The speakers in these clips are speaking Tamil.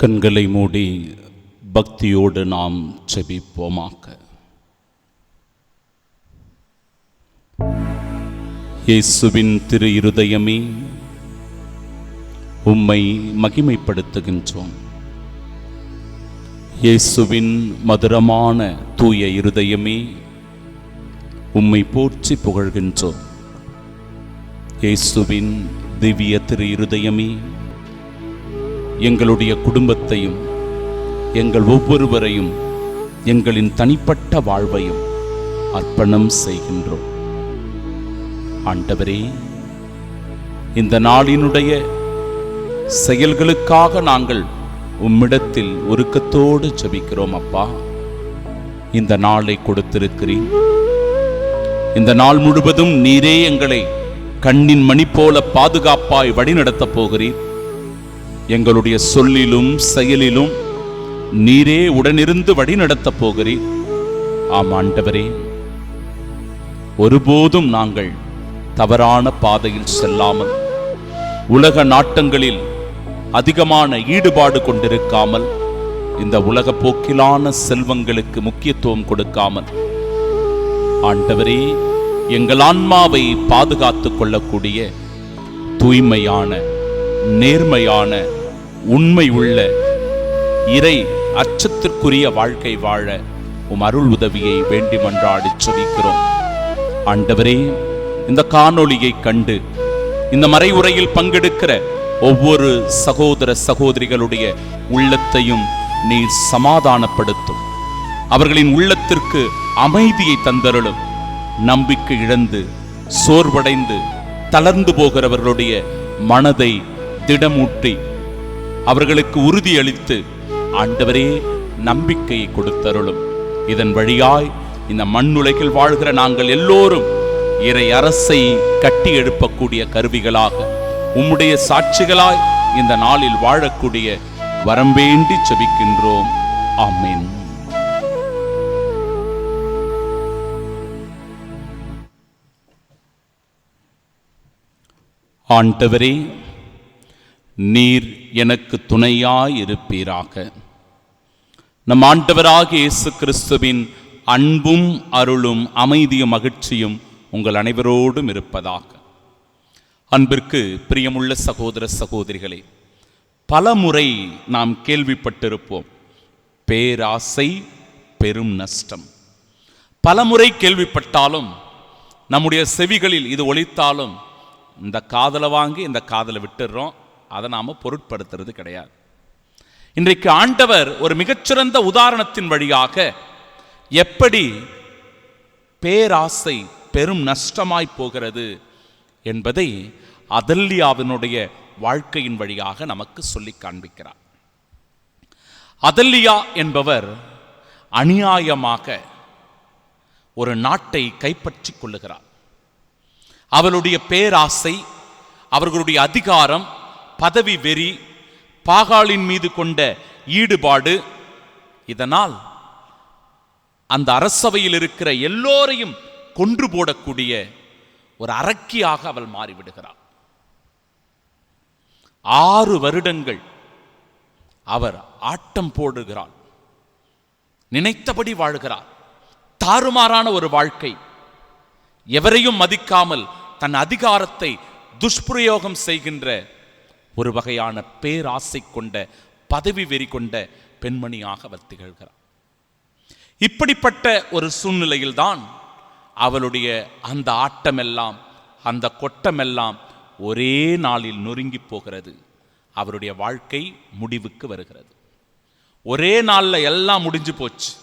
கண்களை மூடி பக்தியோடு நாம் செபிப்போமாக. இயேசுவின் திரு இருதயமே, உம்மை மகிமைப்படுத்துகின்றோம். இயேசுவின் மதுரமான தூய இருதயமே, உம்மை போற்றி புகழ்கின்றோம். இயேசுவின் திவ்ய திரு இருதயமே, எங்களுடைய குடும்பத்தையும் எங்கள் ஒவ்வொருவரையும் எங்களின் தனிப்பட்ட வாழ்வையும் அர்ப்பணம் செய்கின்றோம். ஆண்டவரே, இந்த நாளினுடைய செயல்களுக்காக நாங்கள் உம்மிடத்தில் உருக்கத்தோடு ஜெபிக்கிறோம். அப்பா, இந்த நாளை கொடுத்திருக்கிறீர். இந்த நாள் முழுவதும் நீரே எங்களை கண்ணின் மணி போல பாதுகாப்பாய் வழிநடத்தப் போகிறீர். எங்களுடைய சொல்லிலும் செயலிலும் நீரே உடனிருந்து வழிநடத்தப் போகிறீர். ஆம் ஆண்டவரே, ஒருபோதும் நாங்கள் தவறான பாதையில் செல்லாமல், உலக நாட்டங்களில் அதிகமான ஈடுபாடு கொண்டிருக்காமல், இந்த உலக போக்கிலான செல்வங்களுக்கு முக்கியத்துவம் கொடுக்காமல், ஆண்டவரே, எங்கள் ஆன்மாவை பாதுகாத்துக் கொள்ளக்கூடிய தூய்மையான, நேர்மையான, உண்மை உள்ள, இறை அச்சத்திற்குரிய வாழ்க்கை வாழ உம் அருள் உதவியை வேண்டி மன்றாடி செபிக்கிறோம். ஆண்டவரே, இந்த காணொளியை கண்டு இந்த மறைவுரையில் பங்கெடுக்கிற ஒவ்வொரு சகோதர சகோதரிகளுடைய உள்ளத்தையும் நீர் சமாதானப்படுத்தும். அவர்களின் உள்ளத்திற்கு அமைதியை தந்தருளும். நம்பிக்கை இழந்து சோர்வடைந்து தளர்ந்து போகிறவர்களுடைய மனதை திடமூட்டி அவர்களுக்கு உறுதியளித்து ஆண்டவரே நம்பிக்கையை கொடுத்தருளும். இதன் வழியாய் இந்த மண்ணுலகில் வாழ்கிற நாங்கள் எல்லோரும் இறை அரசை கட்டி எழுப்பக்கூடிய கருவிகளாக, உம்முடைய சாட்சிகளாய் இந்த நாளில் வாழக்கூடிய வரம் வேண்டி செபிக்கின்றோம். ஆமென். ஆண்டவரே, நீர் எனக்கு துணையாயிருப்பீராக. நம் ஆண்டவராகிய இயேசு கிறிஸ்துவின் அன்பும் அருளும் அமைதியும் மகிழ்ச்சியும் உங்கள் அனைவரோடும் இருப்பதாக. அன்பிற்கு பிரியமுள்ள சகோதர சகோதரிகளே, பல முறை நாம் கேள்விப்பட்டிருப்போம், பேராசை பெரும் நஷ்டம். பல முறை கேள்விப்பட்டாலும், நம்முடைய செவிகளில் இது ஒலித்தாலும், இந்த காதலை வாங்கி இந்த காதலை விட்டுடுறோம், அதை நாம் பொருட்படுத்துறது கிடையாது. இன்றைக்கு ஆண்டவர் ஒரு மிகச்சிறந்த உதாரணத்தின் வழியாக எப்படி பேராசை பெரும் நஷ்டமாய் போகிறது என்பதை அதல்லியாவினுடைய வாழ்க்கையின் வழியாக நமக்கு சொல்லி காண்பிக்கிறார். அதல்லியா என்பவர் அநியாயமாக ஒரு நாட்டை கைப்பற்றி கொள்ளுகிறார். அவளுடைய பேராசை, அவர்களுடைய அதிகாரம், பதவி வெறி, பாகாலின் மீது கொண்ட ஈடுபாடு, இதனால் அந்த அரசவையில் இருக்கிற எல்லோரையும் கொன்று போடக்கூடிய ஒரு அரக்கியாக அவள் மாறிவிடுகிறார். 6 வருடங்கள் அவர் ஆட்டம் போடுகிறார், நினைத்தபடி வாழ்கிறார். தாறுமாறான ஒரு வாழ்க்கை, எவரையும் மதிக்காமல் தன் அதிகாரத்தை துஷ்பிரயோகம் செய்கின்ற ஒரு வகையான பேராசை கொண்ட, பதவி வெறி கொண்ட பெண்மணியாக அவர் திகழ்கிறார். இப்படிப்பட்ட ஒரு சூழ்நிலையில்தான் அவளுடைய அந்த ஆட்டமெல்லாம், அந்த கொட்டமெல்லாம் ஒரே நாளில் நொறுங்கி போகிறது. அவருடைய வாழ்க்கை முடிவுக்கு வருகிறது. ஒரே நாளில் எல்லாம் முடிஞ்சு போச்சு.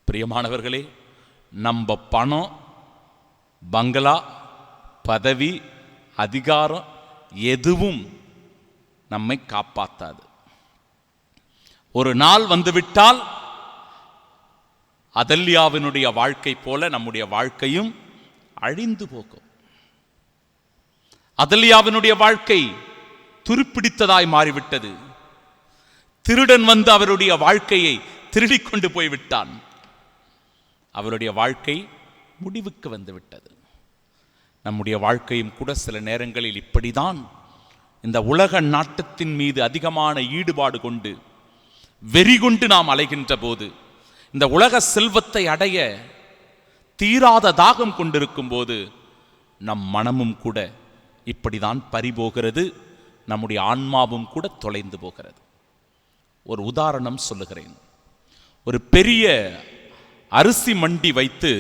பிரியமானவர்களே, நம்ம பணம், பங்களா, பதவி, அதிகாரம் எதுவும் நம்மை காப்பாற்றாது. ஒரு நாள் வந்துவிட்டால் அதல்லியாவினுடைய வாழ்க்கை போல நம்முடைய வாழ்க்கையும் அழிந்து போகும். அதல்லியாவினுடைய வாழ்க்கை துருப்பிடித்ததாய் மாறிவிட்டது. திருடன் வந்து அவருடைய வாழ்க்கையை திருடிக்கொண்டு போய்விட்டான். அவருடைய வாழ்க்கை முடிவுக்கு வந்துவிட்டது. நம்முடைய வாழ்க்கையும் கூட சில நேரங்களில் இப்படிதான் இந்த உலக நாட்டத்தின் மீது அதிகமான ஈடுபாடு கொண்டு வெறி கொண்டு நாம் அலைகின்ற போது, இந்த உலக செல்வத்தை அடைய தீராத தாகம் கொண்டிருக்கும் போது நம் மனமும் கூட இப்படிதான் பறிபோகிறது, நம்முடைய ஆன்மாவும் கூட தொலைந்து போகிறது. ஒரு உதாரணம் சொல்லுகிறேன். ஒரு பெரிய அரிசி மண்டி வைத்து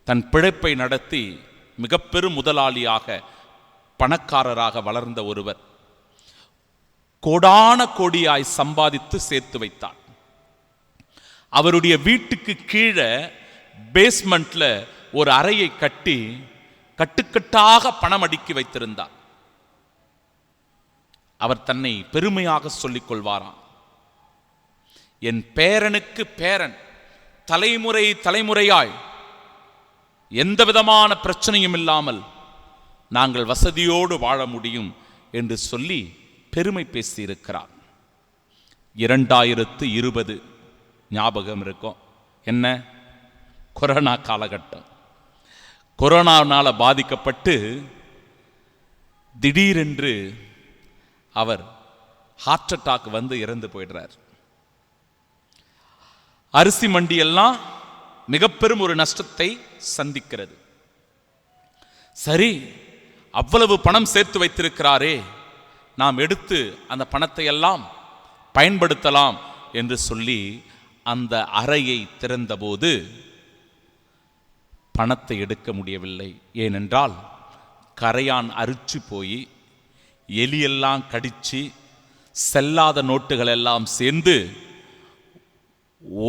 தன் பிழைப்பை நடத்தி மிக பெரும் முதலாளியாக பணக்காரராக வளர்ந்த ஒருவர் கோடான கோடியாய் சம்பாதித்து சேர்த்து வைத்தார். அவருடைய வீட்டுக்கு கீழே பேஸ்மெண்ட்ல ஒரு அறையை கட்டி கட்டுக்கட்டாக பணம் அடுக்கி வைத்திருந்தார். அவர் தன்னை பெருமையாக சொல்லிக் கொள்வாராம், என் பேரனுக்கு பேரன் தலைமுறை தலைமுறையாய் எந்த விதமான பிரச்சனையும் இல்லாமல் நாங்கள் வசதியோடு வாழ முடியும் என்று சொல்லி பெருமை பேசியிருக்கிறார். 2020 ஞாபகம் இருக்கும், என்ன கொரோனா காலகட்டம். கொரோனாவால் பாதிக்கப்பட்டு திடீரென்று அவர் ஹார்ட் அட்டாக் வந்து இறந்து போயிடுறார். அரிசி மண்டி எல்லாம் மிக பெரும் ஒரு நஷ்டத்தை சந்திக்கிறது. சரி, அவ்வளவு பணம் சேர்த்து வைத்திருக்கிறாரே, நாம் எடுத்து அந்த பணத்தை எல்லாம் பயன்படுத்தலாம் என்று சொல்லி அந்த அறையை திறந்தபோது பணத்தை எடுக்க முடியவில்லை. ஏனென்றால் கரையான் அரிச்சு போய் எலியெல்லாம் கடிச்சு செல்லாத நோட்டுகள் எல்லாம் சேர்ந்து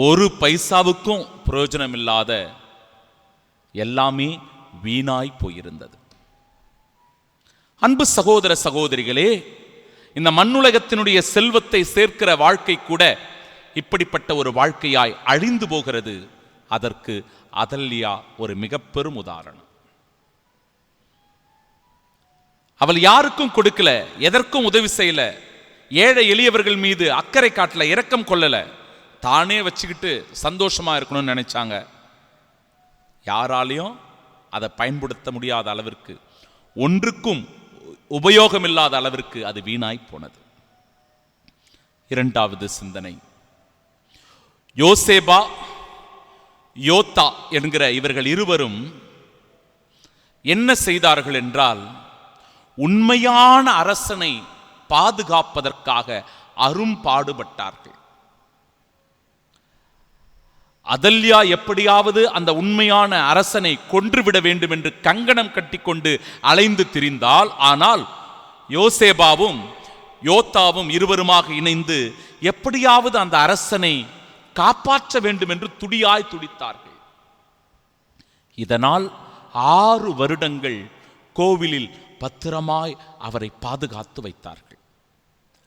ஒரு பைசாவுக்கும் பிரயோஜனம் இல்லாத எல்லாமே வீணாய் போயிருந்தது. அன்பு சகோதர சகோதரிகளே, இந்த மண்ணுலகத்தினுடைய செல்வத்தை சேர்க்கிற வாழ்க்கை கூட இப்படிப்பட்ட ஒரு வாழ்க்கையாய் அழிந்து போகிறது. அதற்கு அதல்யா ஒரு மிக பெரும் உதாரணம். அவள் யாருக்கும் கொடுக்கல, எதற்கும் உதவி செய்யல, ஏழை எளியவர்கள் மீது அக்கறை காட்டல, இரக்கம் கொள்ளல, தானே வச்சுக்கிட்டு சந்தோஷமா இருக்கணும்னு நினைச்சாங்க. யாராலையும் அதை பயன்படுத்த முடியாத அளவிற்கு, ஒன்றுக்கும் உபயோகம் இல்லாத அளவிற்கு அது வீணாய் போனது. இரண்டாவது சிந்தனை, யோசேபா யோத்தா என்கிற இவர்கள் இருவரும் என்ன செய்தார்கள் என்றால், உண்மையான அரசனை பாதுகாப்பதற்காக அரும்பாடுபட்டார்கள். அதல்யா எப்படியாவது அந்த உண்மையான அரசனை கொன்றுவிட வேண்டும் என்று கங்கணம் கட்டிக்கொண்டு அலைந்து திரிந்தால், ஆனால் யோசேபாவும் யோத்தாவும் இருவருமாக இணைந்து எப்படியாவது அந்த அரசனை காப்பாற்ற வேண்டும் என்று துடியாய் துடித்தார்கள். இதனால் 6 வருடங்கள் கோவிலில் பத்திரமாய் அவரை பாதுகாத்து வைத்தார்கள்.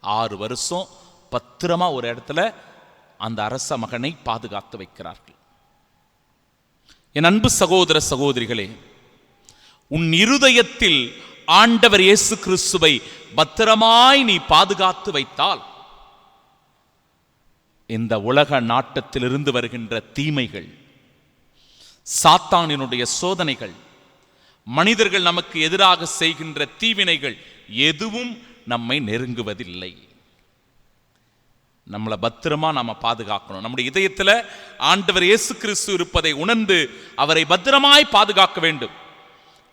6 வருஷம் பத்திரமா ஒரு இடத்துல அந்த அரச மகனை பாதுகாத்து வைக்கிறார்கள். என் அன்பு சகோதர சகோதரிகளே, உன் இருதயத்தில் ஆண்டவர் இயேசு கிறிஸ்துவை பத்திரமாய் நீ பாதுகாத்து வைத்தால், இந்த உலக நாட்டத்திலிருந்து வருகின்ற தீமைகள், சாத்தானினுடைய சோதனைகள், மனிதர்கள் நமக்கு எதிராக செய்கின்ற தீவினைகள் எதுவும் நம்மை நெருங்குவதில்லை. நம்மளை பத்திரமா நாம பாதுகாக்கணும். நம்முடைய இதயத்தில் ஆண்டவர் இயேசு கிறிஸ்து இருப்பதை உணர்ந்து அவரை பத்திரமாய் பாதுகாக்க வேண்டும்.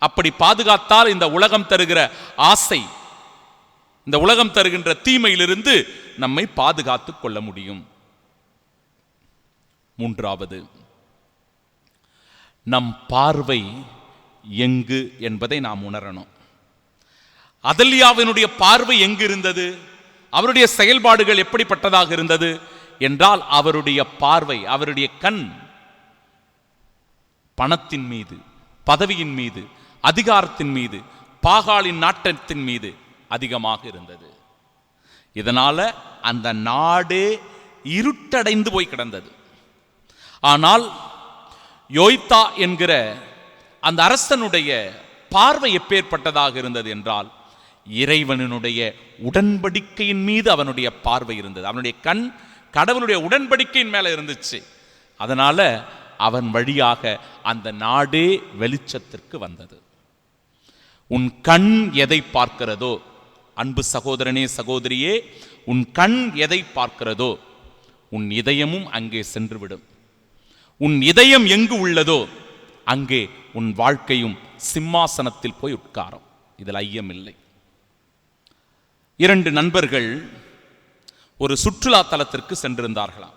அப்படி பாதுகாத்தால் இந்த உலகம் தருகிற ஆசை, இந்த உலகம் தருகின்ற தீமையிலிருந்து நம்மை பாதுகாத்துக் கொள்ள முடியும். மூன்றாவது, நம் பார்வை எங்கு என்பதை நாம் உணரணும். அதல்யாவினுடைய பார்வை எங்கு இருந்தது? அவருடைய செயல்பாடுகள் எப்படிப்பட்டதாக இருந்தது என்றால், அவருடைய பார்வை, அவருடைய கண் பணத்தின் மீது, பதவியின் மீது, அதிகாரத்தின் மீது, பாகாலின் நாட்டத்தின் மீது அதிகமாக இருந்தது. இதனால அந்த நாடே இருட்டடைந்து போய் கிடந்தது. ஆனால் யோய்தா என்கிற அந்த அரசனுடைய பார்வை எப்பேற்பட்டதாக இருந்தது என்றால், இறைவனுடைய உடன்படிக்கையின் மீது அவனுடைய பார்வை இருந்தது. அவனுடைய கண் கடவுளுடைய உடன்படிக்கையின் மேல இருந்துச்சு. அதனால அவன் வழியாக அந்த நாடே வெளிச்சத்திற்கு வந்தது. உன் கண் எதை பார்க்கிறதோ அன்பு சகோதரனே சகோதரியே, உன் கண் எதை பார்க்கிறதோ உன் இதயமும் அங்கே சென்றுவிடும். உன் இதயம் எங்கு உள்ளதோ அங்கே உன் வாழ்க்கையும் சிம்மாசனத்தில் போய் உட்காரும். இதில் ஐயம் இல்லை. 2 நண்பர்கள் ஒரு சுற்றுலா தலத்திற்கு சென்றிருந்தார்களாம்.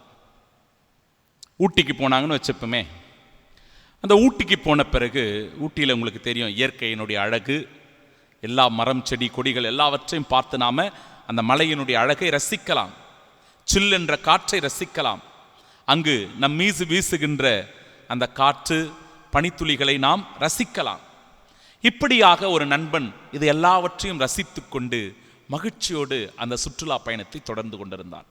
ஊட்டிக்கு போனாங்கன்னு வச்சுப்போமே. அந்த ஊட்டிக்கு போன பிறகு, ஊட்டியில் உங்களுக்கு தெரியும் இயற்கையினுடைய அழகு, எல்லா மரம் செடி கொடிகள் எல்லாவற்றையும் பார்த்து நாம அந்த மலையினுடைய அழகை ரசிக்கலாம், சில்லென்ற காற்றை ரசிக்கலாம். அங்கு நம் மீது வீசுகின்ற அந்த காற்று பனித்துளிகளை நாம் ரசிக்கலாம். இப்படியாக ஒரு நண்பன் இது எல்லாவற்றையும் ரசித்து கொண்டு மகிழ்ச்சியோடு அந்த சுற்றுலா பயணத்தை தொடர்ந்து கொண்டிருந்தான்.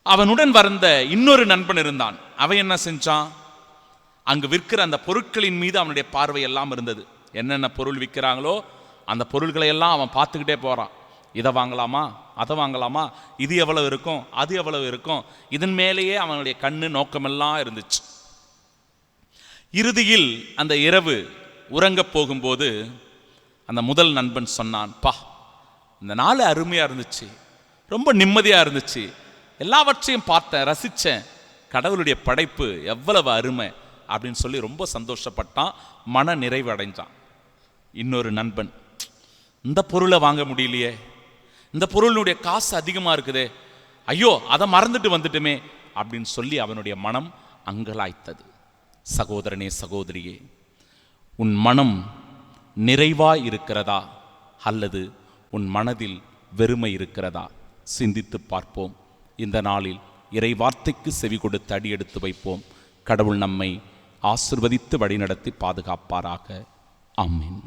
அவனுடன் வந்த இன்னொரு நண்பன் இருந்தான். அவன் என்ன செஞ்சான்? அங்கு விற்கிற அந்த பொருட்களின் மீது அவனுடைய பார்வை எல்லாம் இருந்தது. என்னென்ன பொருள் விற்கிறாங்களோ அந்த பொருள்களை எல்லாம் அவன் பார்த்துக்கிட்டே போறான். இதை வாங்கலாமா, அதை வாங்கலாமா, இது எவ்வளவு இருக்கும், அது எவ்வளவு இருக்கும், இதன் மேலேயே அவனுடைய கண்ணு நோக்கமெல்லாம் இருந்துச்சு. இறுதியில் அந்த இரவு உறங்க போகும்போது அந்த முதல் நண்பன் சொன்னான், பா, இந்த நாள் அருமையா இருந்துச்சு, ரொம்ப நிம்மதியா இருந்துச்சு, எல்லாவற்றையும் பார்த்தேன், ரசித்தேன், கடவுளுடைய படைப்பு எவ்வளவு அருமை அப்படின்னு சொல்லி ரொம்ப சந்தோஷப்பட்டான், மன நிறைவு அடைஞ்சான். இன்னொரு நண்பன், இந்த பொருளை வாங்க முடியலையே, இந்த பொருளுடைய காசு அதிகமாக இருக்குதே, ஐயோ அதை மறந்துட்டு வந்துட்டுமே அப்படின்னு சொல்லி அவனுடைய மனம் அங்கலாய்த்தது. சகோதரனே சகோதரியே, உன் மனம் நிறைவாய் இருக்கிறதா அல்லது உன் மனதில் வெறுமை இருக்கிறதா? சிந்தித்து பார்ப்போம். இந்த நாளில் இறை வார்த்தைக்கு செவி கொடுத்து அடியெடுத்து வைப்போம். கடவுள் நம்மை ஆசிர்வதித்து வழிநடத்தி பாதுகாப்பாராக. ஆமென்.